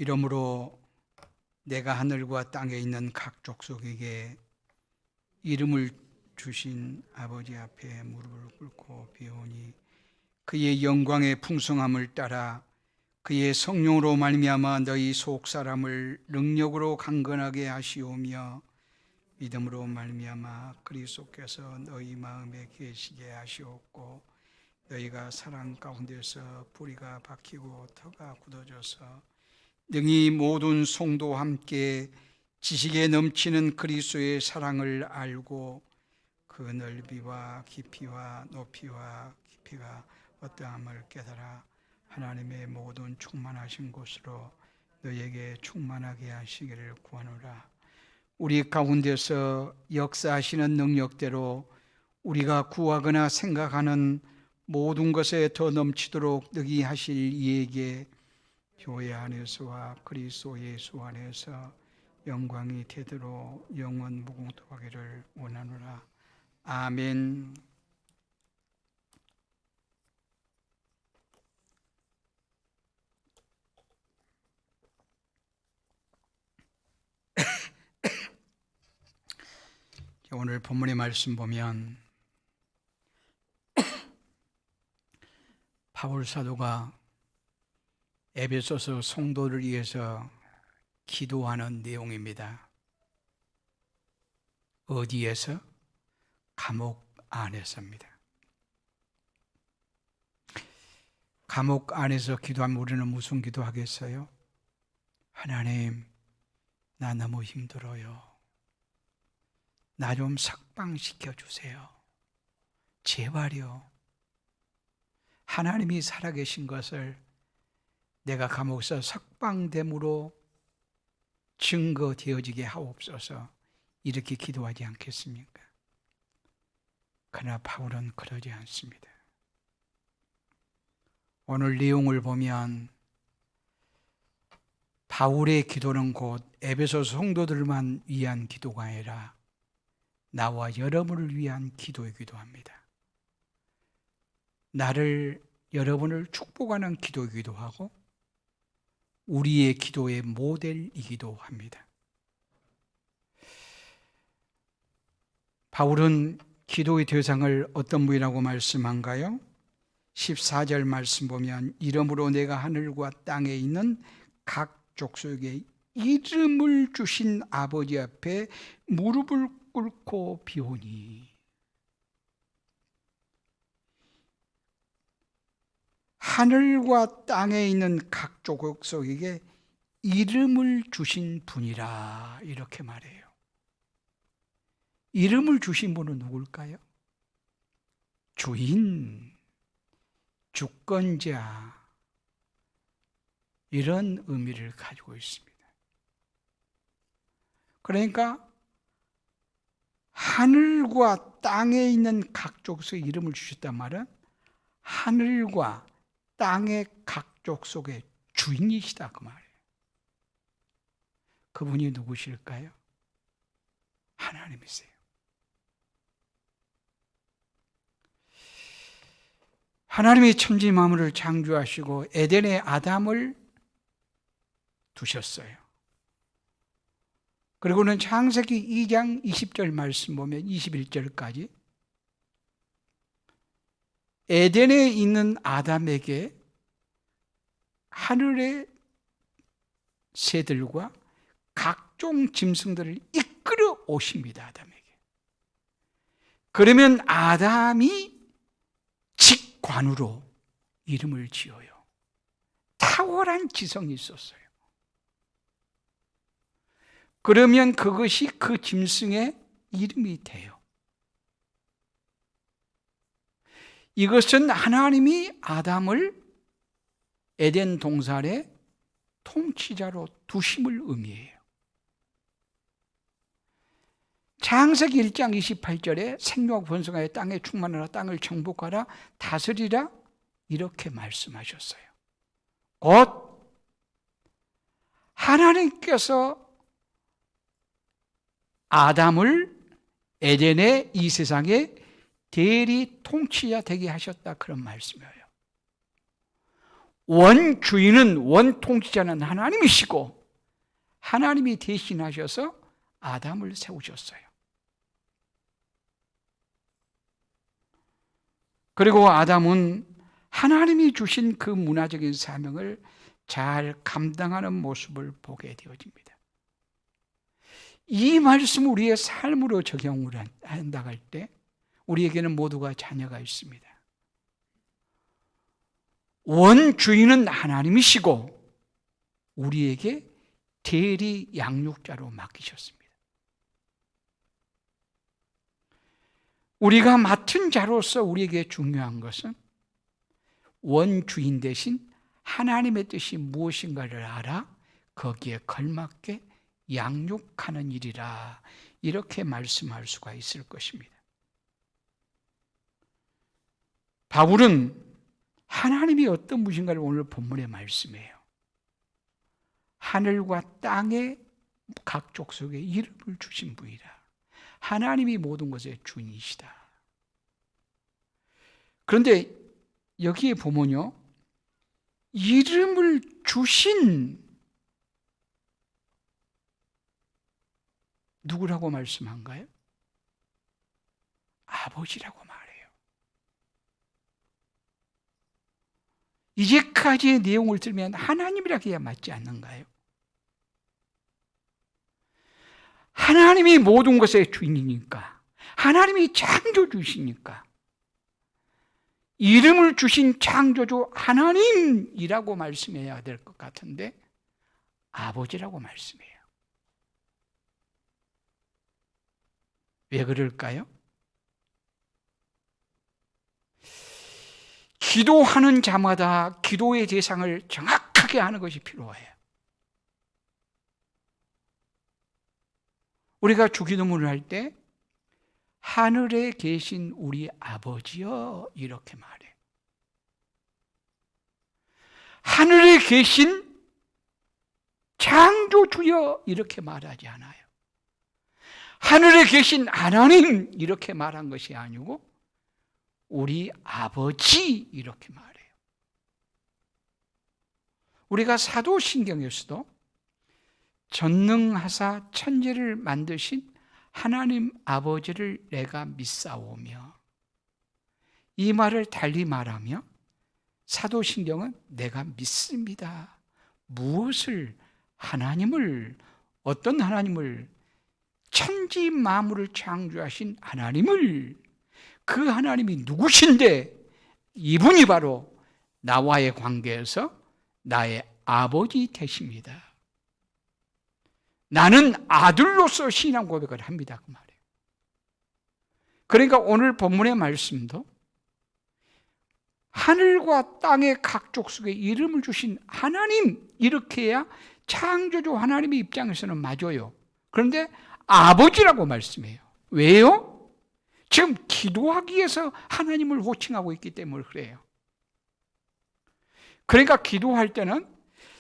이러므로 내가 하늘과 땅에 있는 각 족속에게 이름을 주신 아버지 앞에 무릎을 꿇고 비오니 그의 영광의 풍성함을 따라 그의 성령으로 말미암아 너희 속 사람을 능력으로 강건하게 하시오며 믿음으로 말미암아 그리스도께서 너희 마음에 계시게 하시옵고 너희가 사랑 가운데서 뿌리가 박히고 터가 굳어져서 능히 모든 성도와 함께 지식에 넘치는 그리스도의 사랑을 알고 그 넓이와 깊이와 높이와 깊이가 어떠함을 깨달아 하나님의 모든 충만하신 곳으로 너희에게 충만하게 하시기를 구하노라. 우리 가운데서 역사하시는 능력대로 우리가 구하거나 생각하는 모든 것에 더 넘치도록 능히 하실 이에게 교회 안에서와 그리스도 예수 안에서 영광이 되도록 영원 무궁토하기를 원하노라. 아멘. 오늘 본문의 말씀 보면 바울 사도가 에베소서 성도를 위해서 기도하는 내용입니다. 어디에서? 감옥 안에서입니다. 감옥 안에서 기도하면 우리는 무슨 기도하겠어요? 하나님, 나 너무 힘들어요. 나 좀 석방시켜 주세요. 제발요. 하나님이 살아계신 것을 내가 감옥에서 석방됨으로 증거되어지게 하옵소서. 이렇게 기도하지 않겠습니까? 그러나 바울은 그러지 않습니다. 오늘 내용을 보면 바울의 기도는 곧 에베소 성도들만 위한 기도가 아니라 나와 여러분을 위한 기도이기도 합니다. 나를, 여러분을 축복하는 기도이기도 하고 우리의 기도의 모델이기도 합니다. 바울은 기도의 대상을 어떤 분이라고 말씀한가요? 14절 말씀 보면 이러므로 내가 하늘과 땅에 있는 각 족속에게 이름을 주신 아버지 앞에 무릎을 꿇고 비오니, 하늘과 땅에 있는 각 족속에게 이름을 주신 분이라 이렇게 말해요. 이름을 주신 분은 누굴까요? 주인, 주권자, 이런 의미를 가지고 있습니다. 그러니까 하늘과 땅에 있는 각 족속의 이름을 주셨단 말은 하늘과 땅의 각 족속의 주인이시다 그 말이에요. 그분이 누구실까요? 하나님이세요. 하나님이 천지 만물을 창조하시고 에덴에 아담을 두셨어요. 그리고는 창세기 2장 20절 말씀 보면 21절까지 에덴에 있는 아담에게 하늘의 새들과 각종 짐승들을 이끌어 오십니다. 아담에게. 그러면 아담이 직관으로 이름을 지어요. 탁월한 지성이 있었어요. 그러면 그것이 그 짐승의 이름이 돼요. 이것은 하나님이 아담을 에덴 동산의 통치자로 두심을 의미해요. 창세기 1장 28절에 생육하고 번성하여 땅에 충만하라, 땅을 정복하라, 다스리라 이렇게 말씀하셨어요. 곧 하나님께서 아담을 에덴의 이 세상에 대리 통치자 되게 하셨다 그런 말씀이에요. 원주인은 원통치자는 하나님이시고 하나님이 대신하셔서 아담을 세우셨어요. 그리고 아담은 하나님이 주신 그 문화적인 사명을 잘 감당하는 모습을 보게 되어집니다. 이 말씀을 우리의 삶으로 적용을 한다고 할 때 우리에게는 모두가 자녀가 있습니다. 원주인은 하나님이시고 우리에게 대리 양육자로 맡기셨습니다. 우리가 맡은 자로서 우리에게 중요한 것은 원주인 대신 하나님의 뜻이 무엇인가를 알아 거기에 걸맞게 양육하는 일이라, 이렇게 말씀할 수가 있을 것입니다. 바울은 하나님이 어떤 분이신가를 오늘 본문에 말씀해요. 하늘과 땅의 각 족속에 이름을 주신 분이라. 하나님이 모든 것의 주인이시다. 그런데 여기에 보면요, 이름을 주신 누구라고 말씀한가요? 아버지라고 말해요. 이제까지의 내용을 들으면 하나님이라고 해야 맞지 않는가요? 하나님이 모든 것의 주인이니까, 하나님이 창조주시니까 이름을 주신 창조주 하나님이라고 말씀해야 될 것 같은데 아버지라고 말씀해요. 왜 그럴까요? 기도하는 자마다 기도의 대상을 정확하게 하는 것이 필요해요. 우리가 주기도문을 할 때 하늘에 계신 우리 아버지여 이렇게 말해. 하늘에 계신 창조주여 이렇게 말하지 않아요. 하늘에 계신 하나님 이렇게 말한 것이 아니고 우리 아버지 이렇게 말해요. 우리가 사도신경에서도 전능하사 천지를 만드신 하나님 아버지를 내가 믿사오며, 이 말을 달리 말하며 사도신경은 내가 믿습니다. 무엇을? 하나님을. 어떤 하나님을? 천지 만물을 창조하신 하나님을. 그 하나님이 누구신데? 이분이 바로 나와의 관계에서 나의 아버지 되십니다. 나는 아들로서 신앙 고백을 합니다. 그 말이에요. 그러니까 오늘 본문의 말씀도 하늘과 땅의 각 족속에 이름을 주신 하나님, 이렇게 해야 창조주 하나님의 입장에서는 맞아요. 그런데 아버지라고 말씀해요. 왜요? 지금 기도하기 위해서 하나님을 호칭하고 있기 때문에 그래요. 그러니까 기도할 때는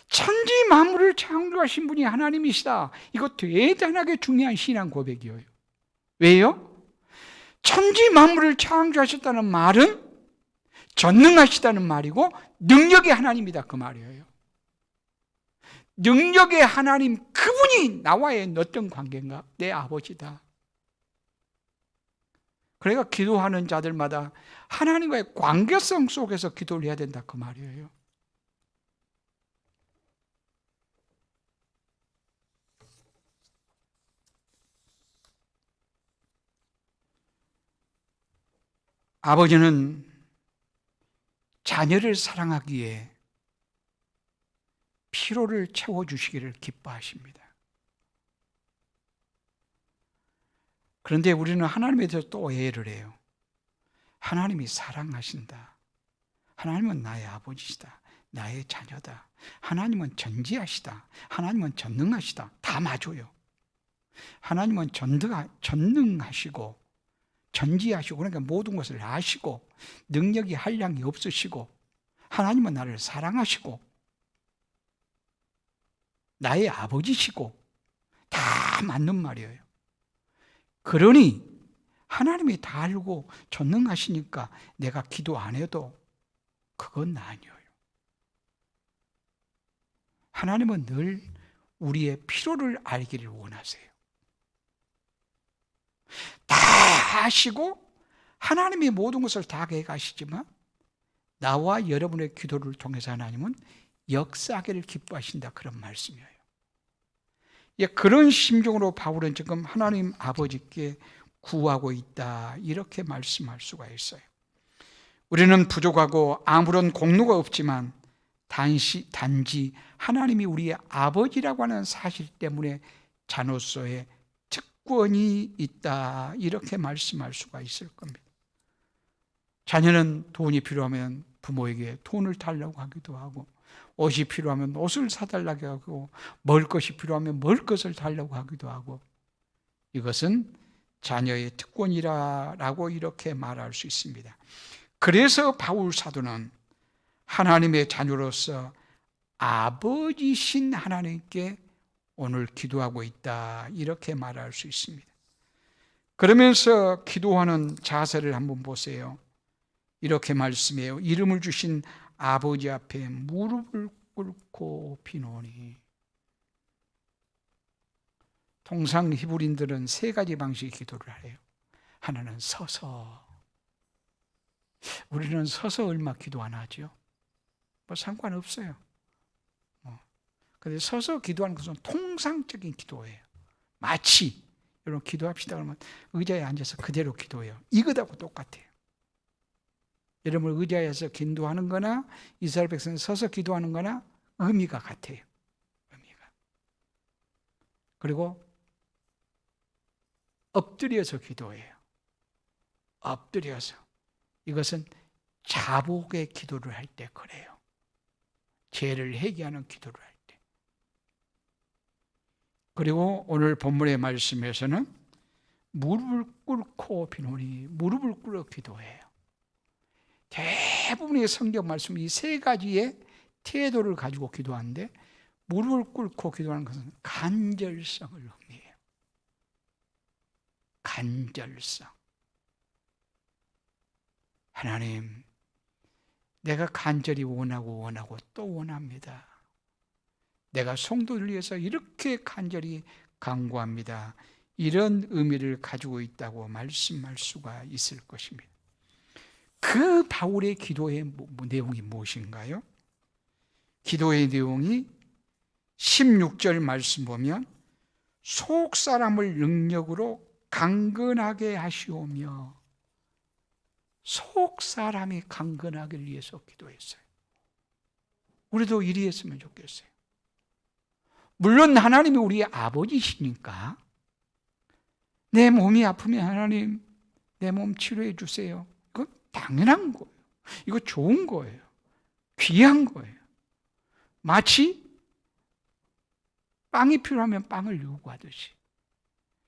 천지 만물을 창조하신 분이 하나님이시다. 이거 대단하게 중요한 신앙 고백이에요. 왜요? 천지 만물을 창조하셨다는 말은 전능하시다는 말이고 능력의 하나님이다 그 말이에요. 능력의 하나님, 그분이 나와의 어떤 관계인가? 내 아버지다. 그러니까 기도하는 자들마다 하나님과의 관계성 속에서 기도를 해야 된다 그 말이에요. 아버지는 자녀를 사랑하기에 피로를 채워주시기를 기뻐하십니다. 그런데 우리는 하나님에 대해서 또 오해를 해요. 하나님이 사랑하신다. 하나님은 나의 아버지시다. 나의 자녀다. 하나님은 전지하시다. 하나님은 전능하시다. 다 맞아요. 하나님은 전능하시고 전지하시고, 그러니까 모든 것을 아시고 능력이 한량이 없으시고, 하나님은 나를 사랑하시고 나의 아버지시고, 다 맞는 말이에요. 그러니 하나님이 다 알고 전능하시니까 내가 기도 안 해도 그건 아니에요. 하나님은 늘 우리의 필요를 알기를 원하세요. 다 아시고 하나님이 모든 것을 다 해가시지만 나와 여러분의 기도를 통해서 하나님은 역사하기를 기뻐하신다, 그런 말씀이에요. 그런 심정으로 바울은 지금 하나님 아버지께 구하고 있다, 이렇게 말씀할 수가 있어요. 우리는 부족하고 아무런 공로가 없지만 단지 하나님이 우리의 아버지라고 하는 사실 때문에 자녀로서의 특권이 있다, 이렇게 말씀할 수가 있을 겁니다. 자녀는 돈이 필요하면 부모에게 돈을 달라고 하기도 하고, 옷이 필요하면 옷을 사달라고 하고, 먹을 것이 필요하면 먹을 것을 달라고 하기도 하고, 이것은 자녀의 특권이라고 이렇게 말할 수 있습니다. 그래서 바울 사도는 하나님의 자녀로서 아버지신 하나님께 오늘 기도하고 있다, 이렇게 말할 수 있습니다. 그러면서 기도하는 자세를 한번 보세요. 이렇게 말씀해요. 이름을 주신 아버지 앞에 무릎을 꿇고 비노니. 통상 히브리인들은 세 가지 방식의 기도를 해요. 하나는 서서. 우리는 서서 얼마 기도 안 하죠? 뭐 상관없어요. 그런데 서서 기도하는 것은 통상적인 기도예요. 마치 여러분 기도합시다 그러면 의자에 앉아서 그대로 기도해요. 이것하고 똑같아요. 여러분 의자에서 기도하는 거나 이스라엘 백성은 서서 기도하는 거나 의미가 같아요. 의미가. 그리고 엎드려서 기도해요. 엎드려서. 이것은 자복의 기도를 할 때 그래요. 죄를 회개하는 기도를 할 때. 그리고 오늘 본문의 말씀에서는 무릎을 꿇고 비노니, 무릎을 꿇어 기도해요. 대부분의 성경 말씀 이 세 가지의 태도를 가지고 기도하는데, 무릎을 꿇고 기도하는 것은 간절성을 의미해요. 간절성. 하나님, 내가 간절히 원하고 또 원합니다. 내가 성도를 위해서 이렇게 간절히 간구합니다. 이런 의미를 가지고 있다고 말씀할 수가 있을 것입니다. 그 바울의 기도의 내용이 무엇인가요? 기도의 내용이 16절 말씀 보면 속 사람을 능력으로 강건하게 하시오며, 속 사람이 강건하기를 위해서 기도했어요. 우리도 이리 했으면 좋겠어요. 물론 하나님이 우리의 아버지시니까 내 몸이 아프면 하나님 내 몸 치료해 주세요. 그건 당연한 거예요. 이거 좋은 거예요. 귀한 거예요. 마치 빵이 필요하면 빵을 요구하듯이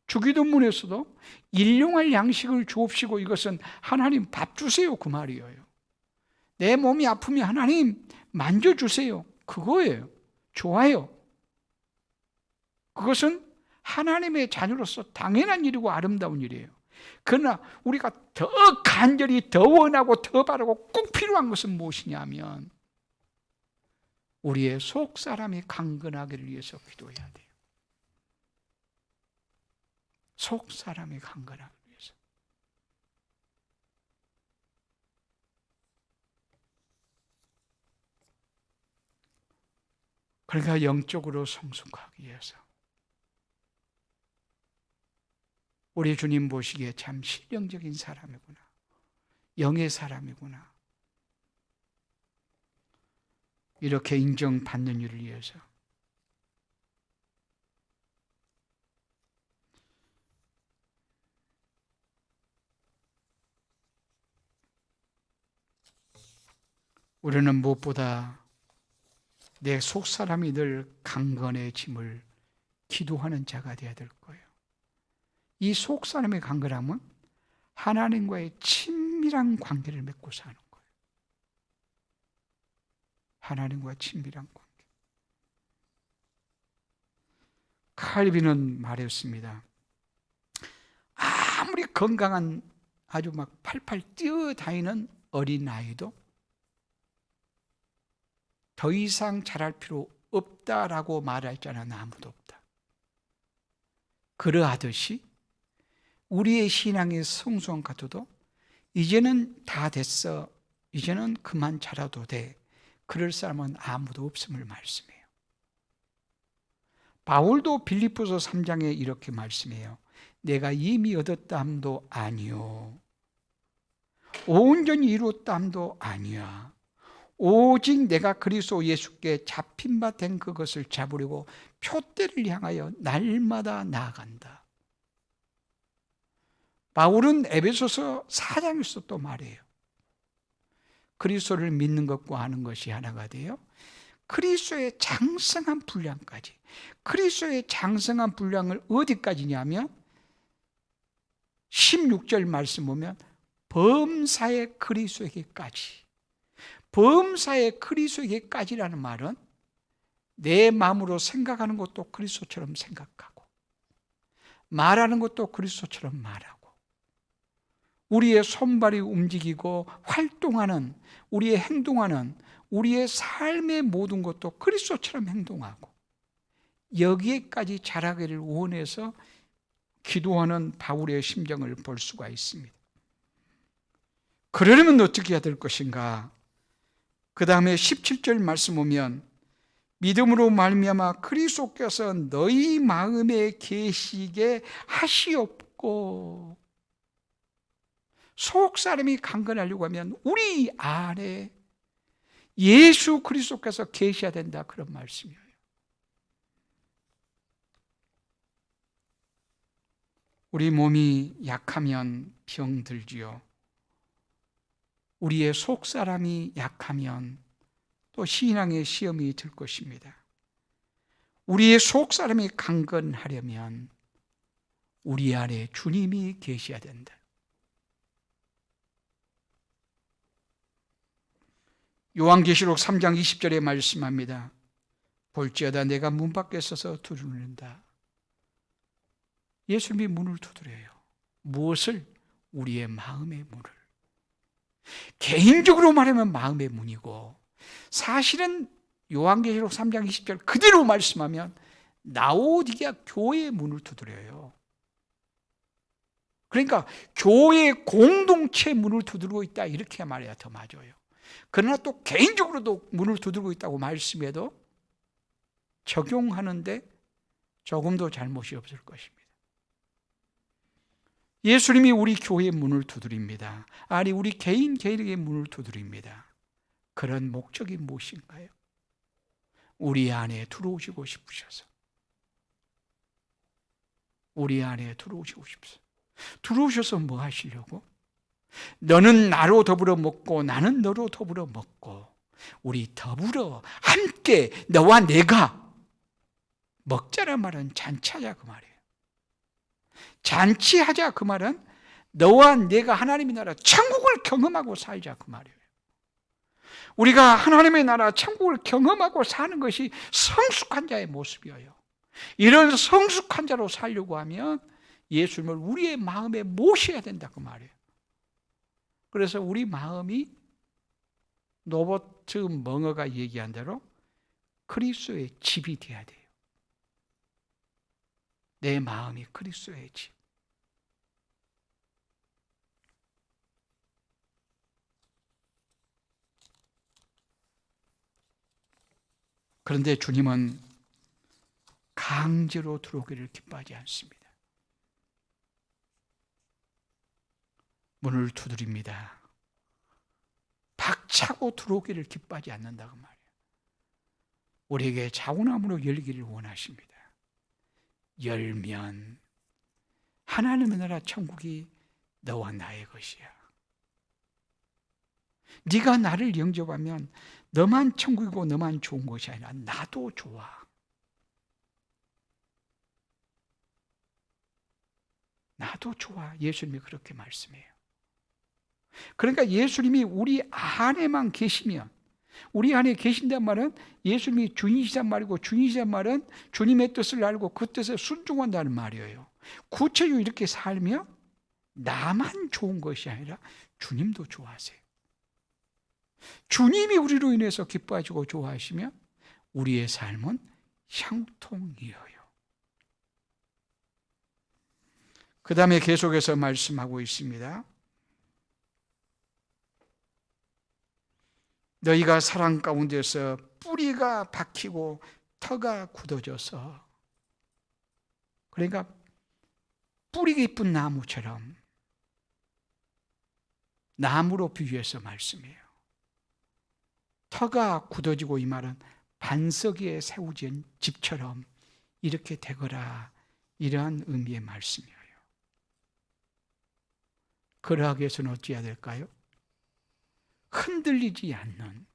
주기도문에서도 일용할 양식을 주옵시고, 이것은 하나님 밥 주세요, 그 말이에요. 내 몸이 아프면 하나님 만져주세요, 그거예요. 좋아요. 그것은 하나님의 자녀로서 당연한 일이고 아름다운 일이에요. 그러나 우리가 더 간절히, 더 원하고, 더 바라고 꼭 필요한 것은 무엇이냐면 우리의 속 사람이 강건하기를 위해서 기도해야 돼요. 속 사람이 강건하기 위해서. 그러니까 영적으로 성숙하기 위해서. 우리 주님 보시기에 참 실령적인 사람이구나, 영의 사람이구나, 이렇게 인정받는 일을 위해서. 우리는 무엇보다 내 속사람이 늘 강건해짐을 기도하는 자가 되어야 될 거예요. 이 속사람의 강건함은 하나님과의 친밀한 관계를 맺고 사는 거예요. 하나님과 친밀한 관계. 칼빈은 말했습니다. 아무리 건강한 아주 막 팔팔 뛰어다니는 어린아이도 더 이상 자랄 필요 없다라고 말했잖아. 아무도 없다. 그러하듯이 우리의 신앙의 성숙한 가도도 이제는 다 됐어, 이제는 그만 자라도 돼, 그럴 사람은 아무도 없음을 말씀해요. 바울도 빌립보서 3장에 이렇게 말씀해요. 내가 이미 얻었다함도 아니요, 온전히 이루었다함도 아니야. 오직 내가 그리스도 예수께 잡힌 바 된 그것을 잡으려고 표대를 향하여 날마다 나아간다. 바울은 에베소서 4장에서 또 말해요. 그리스도를 믿는 것과 아는 것이 하나가 되어 그리스도의 장성한 분량까지. 그리스도의 장성한 분량을 어디까지냐면 16절 말씀 보면 범사의 그리스도에게까지. 범사의 그리스도에게까지라는 말은 내 마음으로 생각하는 것도 그리스도처럼 생각하고, 말하는 것도 그리스도처럼 말하고, 우리의 손발이 움직이고 활동하는, 우리의 행동하는, 우리의 삶의 모든 것도 그리스도처럼 행동하고, 여기에까지 자라기를 원해서 기도하는 바울의 심정을 볼 수가 있습니다. 그러려면 어떻게 해야 될 것인가? 그 다음에 17절 말씀 보면 믿음으로 말미암아 그리스도께서 너희 마음에 계시게 하시옵고, 속 사람이 강건하려고 하면 우리 안에 예수 그리스도께서 계셔야 된다, 그런 말씀이에요. 우리 몸이 약하면 병들지요. 우리의 속 사람이 약하면 또 신앙의 시험이 들 것입니다. 우리의 속 사람이 강건하려면 우리 안에 주님이 계셔야 된다. 요한계시록 3장 20절에 말씀합니다. 볼지어다 내가 문 밖에 서서 두드린다. 예수님이 문을 두드려요. 무엇을? 우리의 마음의 문을. 개인적으로 말하면 마음의 문이고, 사실은 요한계시록 3장 20절 그대로 말씀하면 라오디게아 교회의 문을 두드려요. 그러니까 교회 공동체 문을 두드리고 있다, 이렇게 말해야 더 맞아요. 그러나 또 개인적으로도 문을 두드리고 있다고 말씀해도 적용하는데 조금도 잘못이 없을 것입니다. 예수님이 우리 교회의 문을 두드립니다. 아니, 우리 개인에게 문을 두드립니다. 그런 목적이 무엇인가요? 우리 안에 들어오시고 싶으셔서. 우리 안에 들어오시고 싶어서. 들어오셔서 뭐 하시려고? 너는 나로 더불어 먹고 나는 너로 더불어 먹고 우리 더불어 함께 너와 내가 먹자란 말은 잔치하자 그 말이에요. 잔치하자 그 말은 너와 내가 하나님의 나라 천국을 경험하고 살자 그 말이에요. 우리가 하나님의 나라 천국을 경험하고 사는 것이 성숙한 자의 모습이에요. 이런 성숙한 자로 살려고 하면 예수님을 우리의 마음에 모셔야 된다 그 말이에요. 그래서 우리 마음이 노버트 멍어가 얘기한 대로 그리스도의 집이 되어야 돼요. 내 마음이 그리스도의 집. 그런데 주님은 강제로 들어오기를 기뻐하지 않습니다. 문을 두드립니다. 박차고 들어오기를 기뻐하지 않는다고 말이에요. 우리에게 자원함으로 열기를 원하십니다. 열면 하나님의 나라 천국이 너와 나의 것이야. 네가 나를 영접하면 너만 천국이고 너만 좋은 것이 아니라 나도 좋아. 나도 좋아. 예수님이 그렇게 말씀해요. 그러니까 예수님이 우리 안에만 계시면, 우리 안에 계신단 말은 예수님이 주인이시단 말이고, 주인이시단 말은 주님의 뜻을 알고 그 뜻에 순종한다는 말이에요. 구체적으로 이렇게 살면 나만 좋은 것이 아니라 주님도 좋아하세요. 주님이 우리로 인해서 기뻐하시고 좋아하시면 우리의 삶은 형통이어요. 그 다음에 계속해서 말씀하고 있습니다. 너희가 사랑 가운데서 뿌리가 박히고 터가 굳어져서, 그러니까 뿌리 깊은 나무처럼, 나무로 비유해서 말씀해요. 터가 굳어지고, 이 말은 반석 위에 세워진 집처럼 이렇게 되거라, 이러한 의미의 말씀이에요. 그러하기 위해서는 어찌해야 될까요? 흔들리지 않는,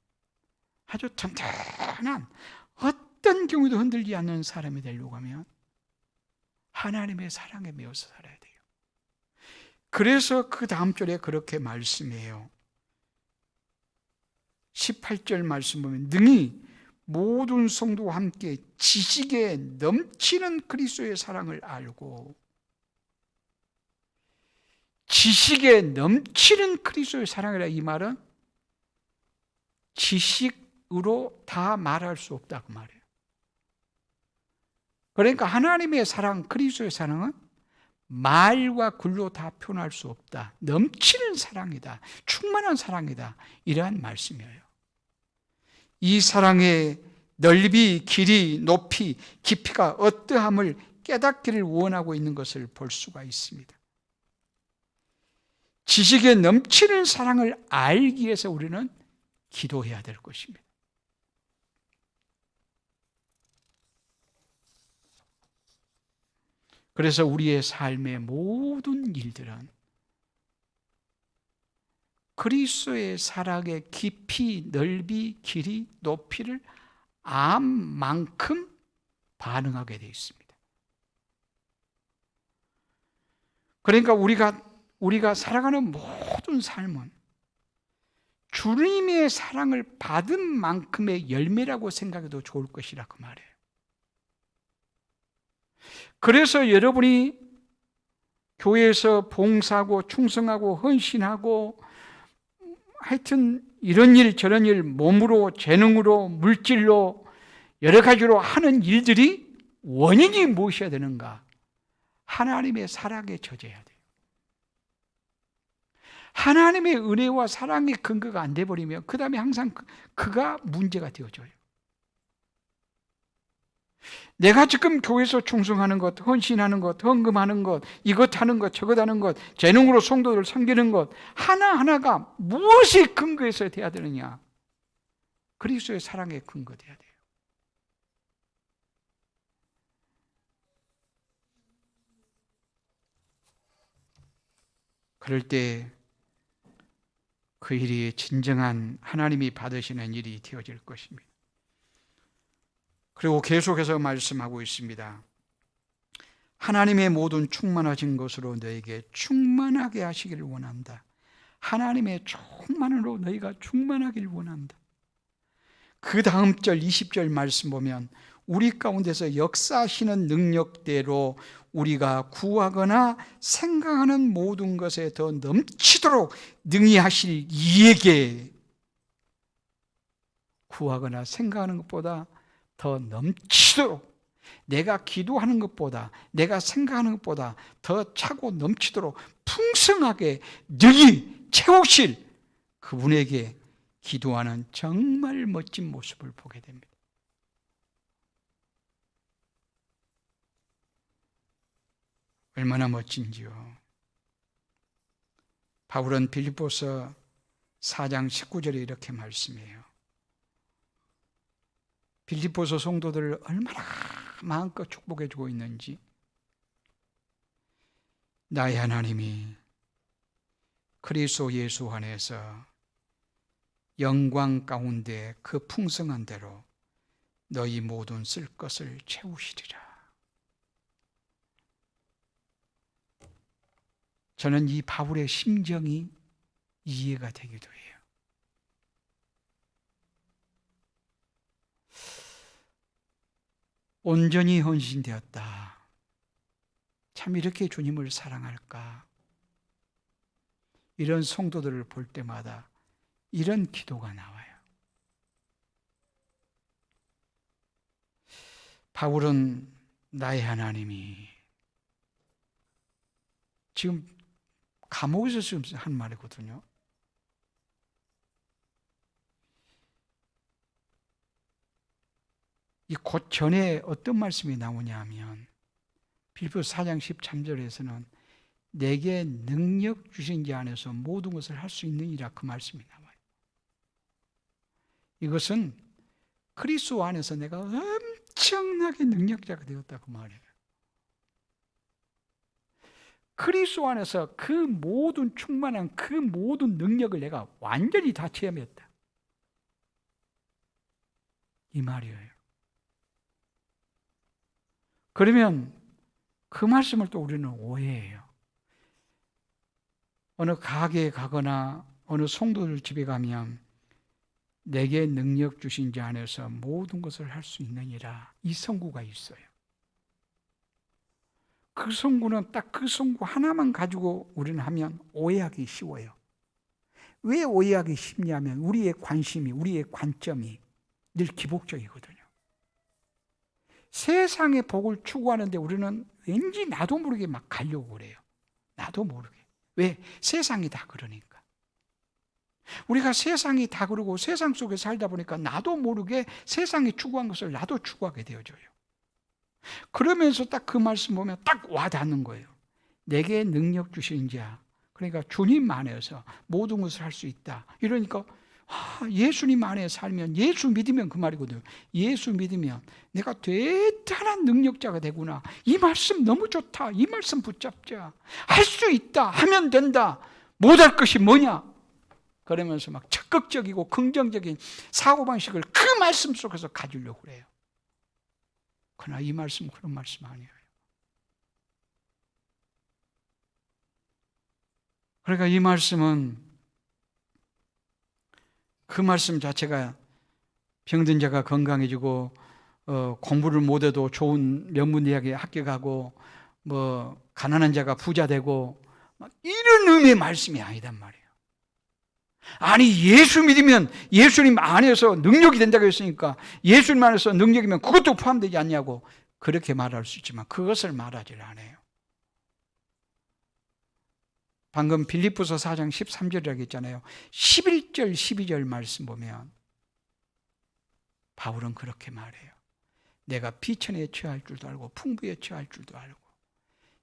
아주 튼튼한, 어떤 경우도 흔들리지 않는 사람이 되려고 하면 하나님의 사랑에 매여서 살아야 돼요. 그래서 그 다음 절에 그렇게 말씀해요. 18절 말씀 보면 능히 모든 성도와 함께 지식에 넘치는 그리스도의 사랑을 알고, 지식에 넘치는 그리스도의 사랑이라, 이 말은 지식으로 다 말할 수 없다 그 말이에요. 그러니까 하나님의 사랑, 그리스도의 사랑은 말과 글로 다 표현할 수 없다. 넘치는 사랑이다. 충만한 사랑이다. 이러한 말씀이에요. 이 사랑의 넓이, 길이, 높이, 깊이가 어떠함을 깨닫기를 원하고 있는 것을 볼 수가 있습니다. 지식에 넘치는 사랑을 알기 위해서 우리는 기도해야 될 것입니다. 그래서 우리의 삶의 모든 일들은 그리스도의 사랑의 깊이, 넓이, 길이, 높이를 암만큼 반응하게 되어 있습니다. 그러니까 우리가 살아가는 모든 삶은 주님의 사랑을 받은 만큼의 열매라고 생각해도 좋을 것이라 그 말이에요. 그래서 여러분이 교회에서 봉사하고 충성하고 헌신하고 하여튼 이런 일 저런 일 몸으로, 재능으로, 물질로 여러 가지로 하는 일들이 원인이 무엇이어야 되는가? 하나님의 사랑에 젖어야 돼요. 하나님의 은혜와 사랑의 근거가 안 돼버리면 그 다음에 항상 그가 문제가 되어져요. 내가 지금 교회에서 충성하는 것, 헌신하는 것, 헌금하는 것, 이것 하는 것, 저것 하는 것, 재능으로 성도를 섬기는 것 하나하나가 무엇이 근거에서 돼야 되느냐? 그리스도의 사랑에 근거돼야 돼요. 그럴 때 그 일이 진정한 하나님이 받으시는 일이 되어질 것입니다. 그리고 계속해서 말씀하고 있습니다. 하나님의 모든 충만하신 것으로 너에게 충만하게 하시기를 원한다. 하나님의 충만으로 너희가 충만하기를 원한다. 그 다음 절 20절 말씀 보면 우리 가운데서 역사하시는 능력대로 우리가 구하거나 생각하는 모든 것에 더 넘치도록 능히 하실 이에게, 구하거나 생각하는 것보다 더 넘치도록, 내가 기도하는 것보다, 내가 생각하는 것보다 더 차고 넘치도록 풍성하게 능히 채우실 그분에게 기도하는 정말 멋진 모습을 보게 됩니다. 얼마나 멋진지요. 바울은 빌립보서 4장 19절에 이렇게 말씀해요. 빌립보서 성도들을 얼마나 마음껏 축복해 주고 있는지, 나의 하나님이 그리스도 예수 안에서 영광 가운데 그 풍성한 대로 너희 모든 쓸 것을 채우시리라. 저는 이 바울의 심정이 이해가 되기도 해요. 온전히 헌신되었다. 참 이렇게 주님을 사랑할까? 이런 성도들을 볼 때마다 이런 기도가 나와요. 바울은 나의 하나님이, 지금 감옥에서 지금 한 말이거든요. 이 곧 전에 어떤 말씀이 나오냐 하면 빌립보서 4장 13절에서는 내게 능력 주신 자 안에서 모든 것을 할 수 있느니라, 그 말씀이 나와요. 이것은 그리스도 안에서 내가 엄청나게 능력자가 되었다, 그 말이에요. 그리스도 안에서 그 모든 충만한 그 모든 능력을 내가 완전히 다 체험했다, 이 말이에요. 그러면 그 말씀을 또 우리는 오해해요. 어느 가게에 가거나 어느 성도들 집에 가면 내게 능력 주신 자 안에서 모든 것을 할 수 있느니라, 이 성구가 있어요. 그 성구는 딱 그 성구 하나만 가지고 우리는 하면 오해하기 쉬워요. 왜 오해하기 쉽냐면 우리의 관심이, 우리의 관점이 늘 기복적이거든요. 세상의 복을 추구하는데 우리는 왠지 나도 모르게 막 가려고 그래요. 나도 모르게. 왜? 세상이 다 그러니까. 우리가 세상이 다 그러고 세상 속에 살다 보니까 나도 모르게 세상이 추구한 것을 나도 추구하게 되어져요. 그러면서 딱 그 말씀 보면 딱 와닿는 거예요. 내게 능력 주신 자, 그러니까 주님 안에서 모든 것을 할 수 있다. 이러니까 예수님 안에 살면, 예수 믿으면 그 말이거든요. 예수 믿으면 내가 대단한 능력자가 되구나. 이 말씀 너무 좋다. 이 말씀 붙잡자. 할 수 있다. 하면 된다. 못할 것이 뭐냐? 그러면서 막 적극적이고 긍정적인 사고방식을 그 말씀 속에서 가지려고 그래요. 그러나 이 말씀은 그런 말씀 아니에요. 그러니까 이 말씀은, 그 말씀 자체가 병든 자가 건강해지고 공부를 못해도 좋은 명문대학에 합격하고 가난한 자가 부자 되고 이런 의미의 말씀이 아니단 말이에요. 아니, 예수 믿으면 예수님 안에서 능력이 된다고 했으니까 예수님 안에서 능력이면 그것도 포함되지 않냐고 그렇게 말할 수 있지만 그것을 말하지 않아요. 방금 빌립보서 4장 13절이라고 했잖아요. 11절 12절 말씀 보면 바울은 그렇게 말해요. 내가 비천에 처할 줄도 알고 풍부에 처할 줄도 알고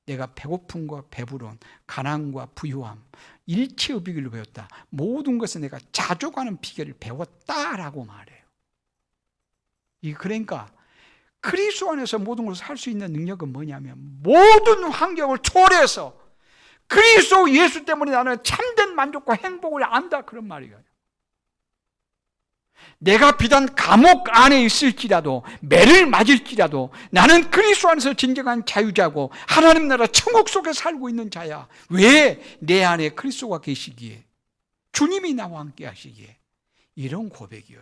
내가 배고픔과 배부름, 가난과 부유함, 일체의 비결을 배웠다. 모든 것을 내가 자족하는 비결을 배웠다라고 말해요. 그러니까 그리스도 안에서 모든 것을 할 수 있는 능력은 뭐냐면 모든 환경을 초월해서 그리스도 예수 때문에 나는 참된 만족과 행복을 안다, 그런 말이에요. 내가 비단 감옥 안에 있을지라도 매를 맞을지라도 나는 그리스도 안에서 진정한 자유자고 하나님 나라 천국 속에 살고 있는 자야. 왜? 내 안에 그리스도가 계시기에, 주님이 나와 함께 하시기에. 이런 고백이에요.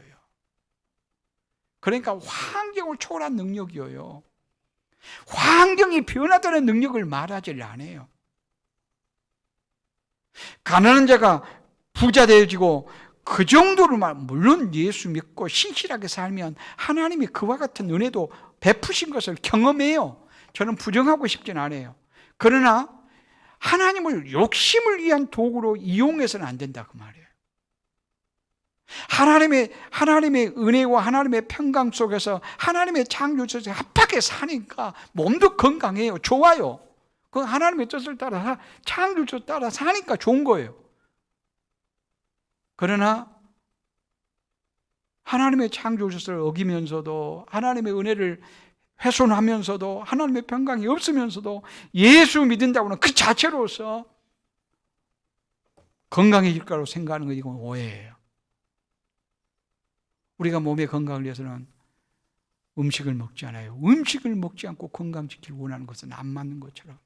그러니까 환경을 초월한 능력이에요. 환경이 변하다는 능력을 말하지 않아요. 가난한 자가 부자 되어지고 그 정도로 물론 예수 믿고 신실하게 살면 하나님이 그와 같은 은혜도 베푸신 것을 경험해요. 저는 부정하고 싶진 않아요. 그러나 하나님을 욕심을 위한 도구로 이용해서는 안 된다, 그 말이에요. 하나님의 은혜와 하나님의 평강 속에서 하나님의 창조 속에서 합하게 사니까 몸도 건강해요. 좋아요. 그 하나님의 뜻을 따라 창조를 따라 사니까 좋은 거예요. 그러나 하나님의 창조주를 어기면서도 하나님의 은혜를 훼손하면서도 하나님의 평강이 없으면서도 예수 믿는다고는 그 자체로서 건강해질 거라고 생각하는 거, 이건 오해예요. 우리가 몸의 건강을 위해서는 음식을 먹지 않아요. 음식을 먹지 않고 건강지키를 원하는 것은 안 맞는 것처럼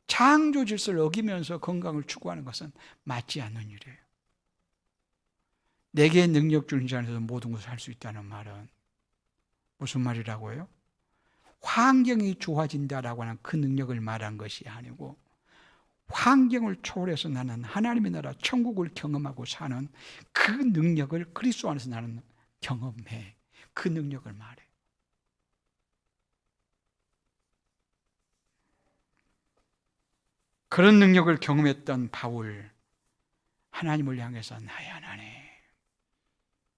창조 질서를 어기면서 건강을 추구하는 것은 맞지 않는 일이에요. 내게 능력 주는 자 안에서 모든 것을 할 수 있다는 말은 무슨 말이라고요? 환경이 좋아진다라고 하는 그 능력을 말한 것이 아니고 환경을 초월해서 나는 하나님의 나라 천국을 경험하고 사는 그 능력을 그리스도 안에서 나는 경험해. 그 능력을 말해. 그런 능력을 경험했던 바울, 하나님을 향해서 나의 하나님,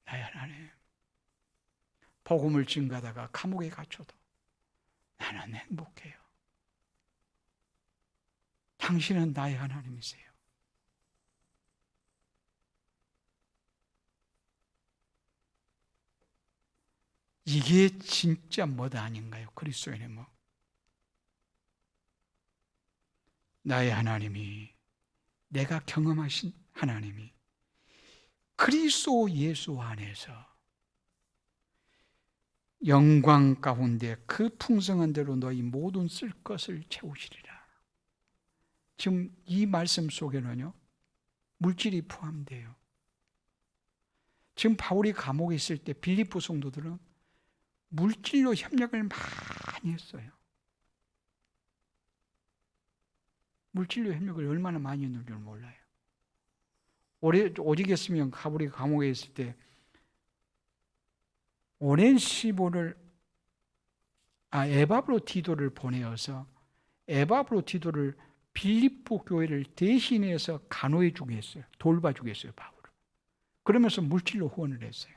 나의 하나님, 복음을 증가하다가 감옥에 갇혀도 나는 행복해요. 당신은 나의 하나님이세요. 이게 진짜 뭐다 아닌가요? 그리스도인의 뭐. 나의 하나님이, 내가 경험하신 하나님이 그리스도 예수 안에서 영광 가운데 그 풍성한 대로 너희 모든 쓸 것을 채우시리라. 지금 이 말씀 속에는요, 물질이 포함돼요. 지금 바울이 감옥에 있을 때 빌립보 성도들은 물질로 협력을 많이 했어요. 물질로 협력을 얼마나 많이 했는지 몰라요. 오직 했으면 바울이 감옥에 있을 때 오네시모를 에바브로디도를 보내어서 에바브로디도를 빌립보 교회를 대신해서 간호해 주게 했어요. 돌봐주게 했어요, 바울을. 그러면서 물질로 후원을 했어요.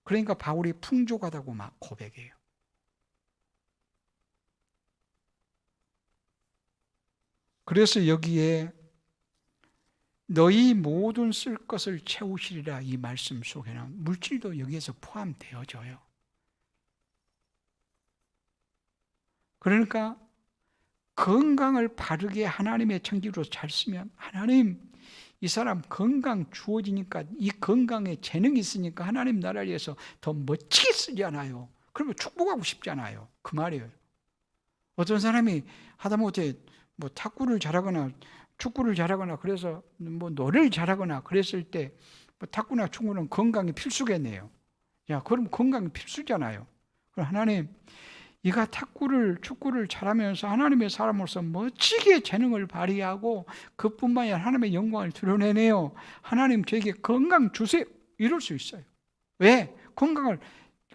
그러니까 바울이 풍족하다고 막 고백해요. 그래서 여기에 너희 모든 쓸 것을 채우시리라, 이 말씀 속에는 물질도 여기에서 포함되어져요. 그러니까 건강을 바르게 하나님의 청지로 잘 쓰면, 하나님, 이 사람 건강 주어지니까, 이 건강에 재능이 있으니까 하나님 나라를 위해서 더 멋지게 쓰잖아요. 그러면 축복하고 싶잖아요. 그 말이에요. 어떤 사람이 하다못해 뭐 탁구를 잘하거나 축구를 잘하거나 그래서 뭐 노래를 잘하거나 그랬을 때 뭐 탁구나 축구는 건강이 필수겠네요. 야, 그럼 건강이 필수잖아요. 그럼 하나님, 이가 탁구를 축구를 잘하면서 하나님의 사람으로서 멋지게 재능을 발휘하고 그뿐만 아니라 하나님의 영광을 드러내네요. 하나님 저에게 건강 주세요. 이럴 수 있어요. 왜? 건강을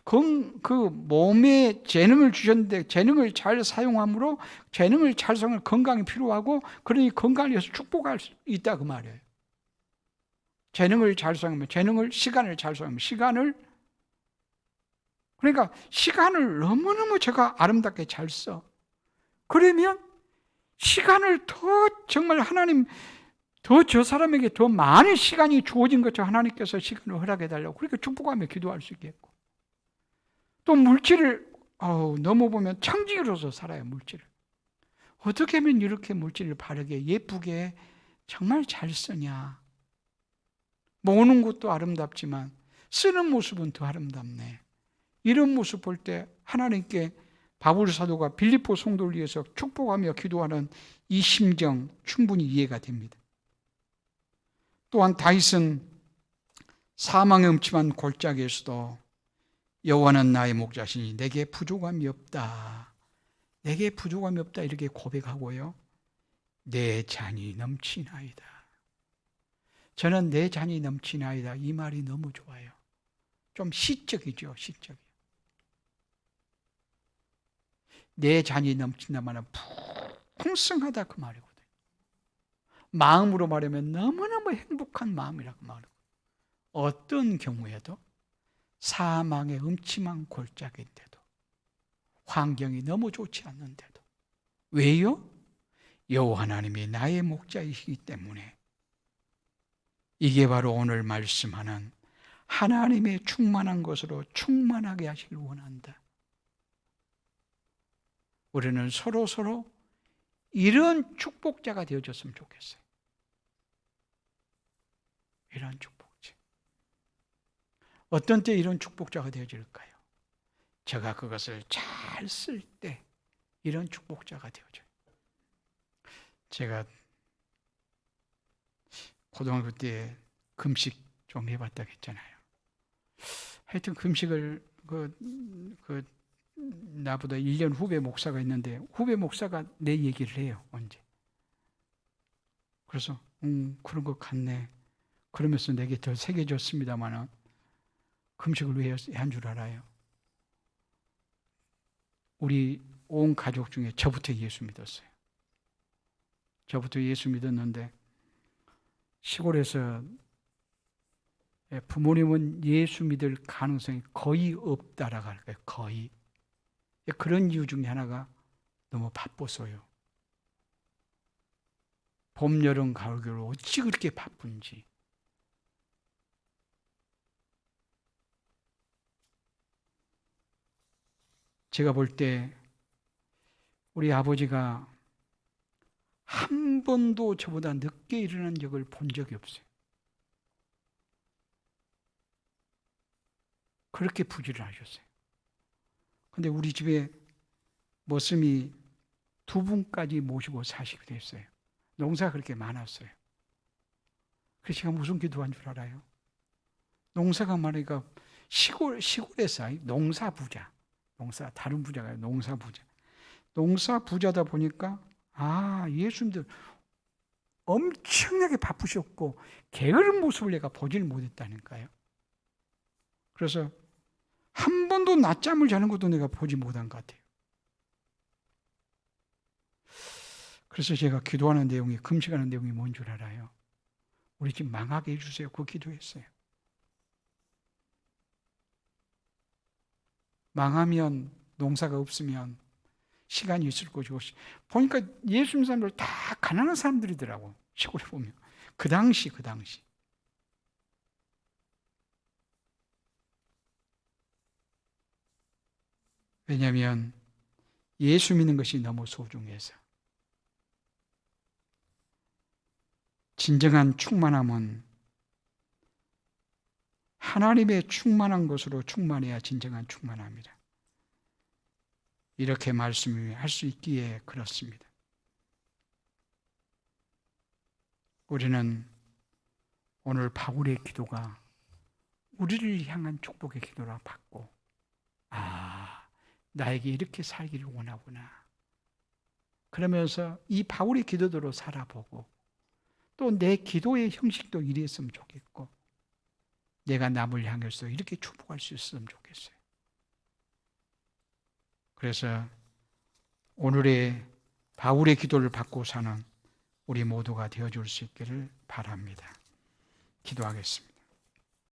그 몸에 재능을 주셨는데 재능을 잘 사용함으로 재능을 잘 사용하면 건강이 필요하고, 그러니 건강을 위해서 축복할 수 있다 그 말이에요. 재능을 잘 사용하면 시간을 잘 사용하면 시간을, 그러니까 시간을 너무너무 제가 아름답게 잘 써. 그러면 시간을 더 정말 하나님 더 저 사람에게 더 많은 시간이 주어진 것처럼 하나님께서 시간을 허락해 달라고 그렇게 축복하며 기도할 수 있겠고, 또 물질을 너무 보면 청지기로서 살아요. 물질을 어떻게 하면 이렇게 물질을 바르게 예쁘게 정말 잘 쓰냐. 모으는 것도 아름답지만 쓰는 모습은 더 아름답네. 이런 모습 볼 때 하나님께 바울 사도가 빌립보 성도를 위해서 축복하며 기도하는 이 심정 충분히 이해가 됩니다. 또한 다윗은 사망의 음침한 골짜기에서도 여호와는 나의 목자시니 내게 부족함이 없다. 내게 부족함이 없다 이렇게 고백하고요. 내 잔이 넘치나이다. 저는 내 잔이 넘치나이다 이 말이 너무 좋아요. 좀 시적이죠. 시적이. 내 잔이 넘친다면 풍성하다 그 말이거든요. 마음으로 말하면 너무너무 행복한 마음이라고 말하고, 어떤 경우에도 사망의 음침한 골짜기인데도 환경이 너무 좋지 않는데도, 왜요? 여호와 하나님이 나의 목자이시기 때문에. 이게 바로 오늘 말씀하는 하나님의 충만한 것으로 충만하게 하시길 원한다. 우리는 서로 이런 축복자가 되어줬으면 좋겠어요. 이런 축복자. 어떤 때 이런 축복자가 되어질까요? 제가 그것을 잘 쓸 때 이런 축복자가 되어져요. 제가 고등학교 때 금식 좀 해봤다고 했잖아요. 하여튼 금식을 나보다 1년 후배 목사가 있는데 후배 목사가 내 얘기를 해요. 언제. 그래서 그런 것 같네. 그러면서 내게 더 새겨졌습니다만 금식을 왜 한 줄 알아요? 우리 온 가족 중에 저부터 예수 믿었어요. 저부터 예수 믿었는데 시골에서 부모님은 예수 믿을 가능성이 거의 없다라고 할까요? 거의. 그런 이유 중에 하나가 너무 바빠서요. 봄, 여름, 가을, 겨울 어찌 그렇게 바쁜지. 제가 볼 때 우리 아버지가 한 번도 저보다 늦게 일어난 적을 본 적이 없어요. 그렇게 부지런하셨어요. 근데 우리 집에 머슴이 2분까지 모시고 사시게 됐어요. 농사가 그렇게 많았어요. 그래서 제가 무슨 기도한 줄 알아요? 농사가 많으니까 시골에서 농사부자. 다른 부자가 아니라 농사부자. 농사부자다 보니까 예수님들 엄청나게 바쁘셨고 게으른 모습을 내가 보질 못했다니까요. 그래서 한 번도 낮잠을 자는 것도 내가 보지 못한 것 같아요. 그래서 제가 기도하는 내용이, 금식하는 내용이 뭔 줄 알아요? 우리 집 망하게 해주세요. 그 기도했어요. 망하면, 농사가 없으면 시간이 있을 것이고, 보니까 예수님 사람들 다 가난한 사람들이더라고. 시골에 보면. 그 당시. 왜냐하면 예수 믿는 것이 너무 소중해서. 진정한 충만함은 하나님의 충만한 것으로 충만해야 진정한 충만함이라. 이렇게 말씀을 할 수 있기에 그렇습니다. 우리는 오늘 바울의 기도가 우리를 향한 축복의 기도라 받고, 나에게 이렇게 살기를 원하구나. 그러면서 이 바울의 기도대로 살아보고, 또 내 기도의 형식도 이랬으면 좋겠고, 내가 남을 향해서 이렇게 축복할 수 있었으면 좋겠어요. 그래서 오늘의 바울의 기도를 받고 사는 우리 모두가 되어줄 수 있기를 바랍니다. 기도하겠습니다.